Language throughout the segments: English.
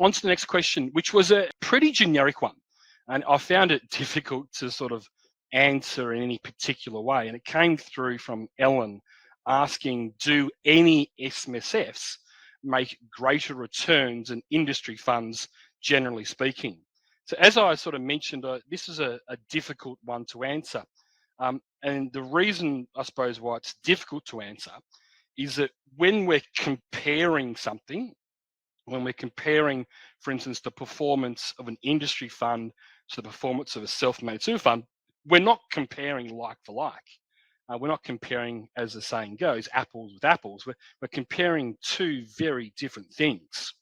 On to the next question, which was a pretty generic one. And I found it difficult to sort of answer in any particular way. And it came through from Ellen asking, do any SMSFs make greater returns than industry funds, generally speaking? So as I sort of mentioned, this is a difficult one to answer. And the reason, I suppose, why it's difficult to answer is that when we're comparing something, when we're comparing, for instance, the performance of an industry fund to the performance of a self-managed super fund, we're not comparing like for like. We're not comparing, as the saying goes, apples with apples. We're comparing two very different things.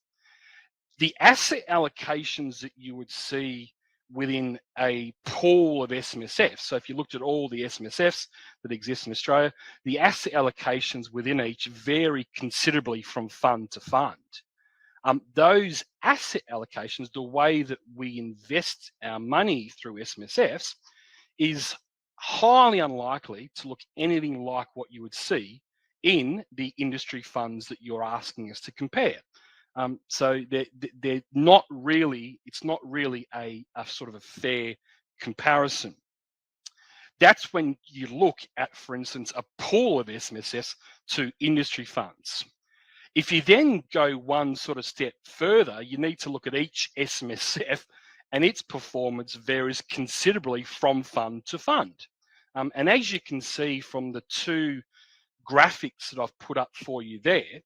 The asset allocations that you would see within a pool of SMSFs, so if you looked at all the SMSFs that exist in Australia, the asset allocations within each vary considerably from fund to fund. Those asset allocations, the way that we invest our money through SMSFs, is highly unlikely to look anything like what you would see in the industry funds that you're asking us to compare. So they're not really, it's not really a sort of a fair comparison. That's when you look at, for instance, a pool of SMSFs to industry funds. If you then go one sort of step further, you need to look at each SMSF, and its performance varies considerably from fund to fund. And as you can see from the two graphics that I've put up for you there,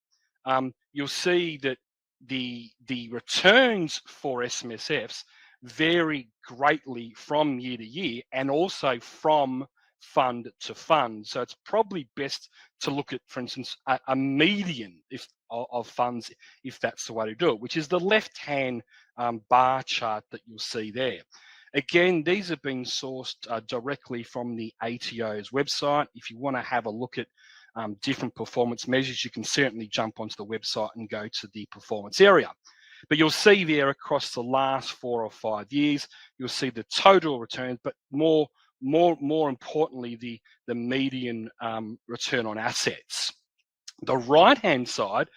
you'll see that the returns for SMSFs vary greatly from year to year and also from fund to fund. So it's probably best to look at, for instance, a median of funds, if that's the way to do it, which is the left-hand bar chart that you'll see there. Again, these have been sourced directly from the ATO's website. If you want to have a look at different performance measures, you can certainly jump onto the website and go to the performance area. But you'll see there across the last 4 or 5 years, you'll see the total returns, but more importantly, the median return on assets. The right-hand side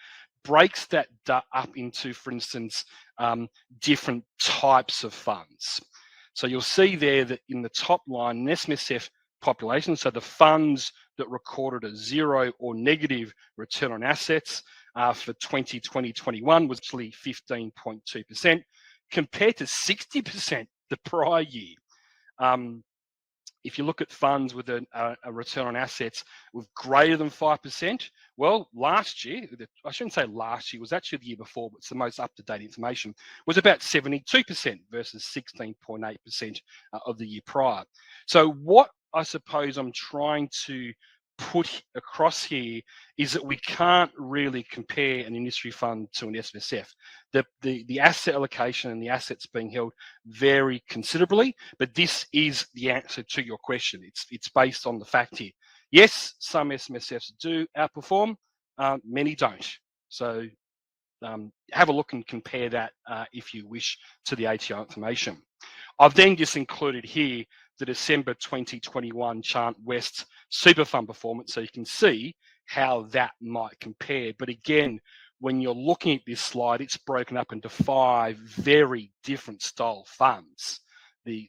breaks that up into, for instance, different types of funds. So you'll see there that in the top line, an SMSF population, so the funds that recorded a 0 or negative return on assets for 2020-21 was actually 15.2%, compared to 60% the prior year. If you look at funds with a return on assets with greater than 5%, well, last year, I shouldn't say last year, it was actually the year before, but it's the most up-to-date information, was about 72% versus 16.8% of the year prior. So what I suppose I'm trying to put across here is that we can't really compare an industry fund to an SMSF. The asset allocation and the assets being held vary considerably, but this is the answer to your question. It's based on the fact here. Yes, some SMSFs do outperform, many don't. So have a look and compare that if you wish to the ATO information. I've then just included here the December 2021 Chant West Super Fund performance, so you can see how that might compare. But again, when you're looking at this slide, it's broken up into 5 very different style funds. The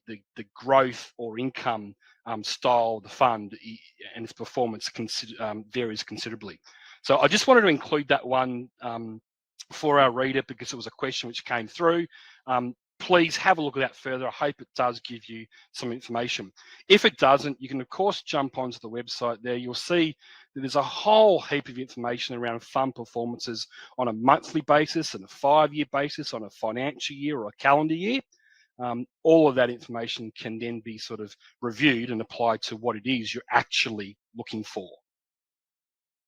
growth or income style of the fund and its performance varies considerably. So I just wanted to include that one for our reader because it was a question which came through. Please have a look at that further. I hope it does give you some information. If it doesn't, you can of course jump onto the website there. You'll see that there's a whole heap of information around fund performances on a monthly basis and a 5-year basis, on a financial year or a calendar year. All of that information can then be sort of reviewed and applied to what it is you're actually looking for.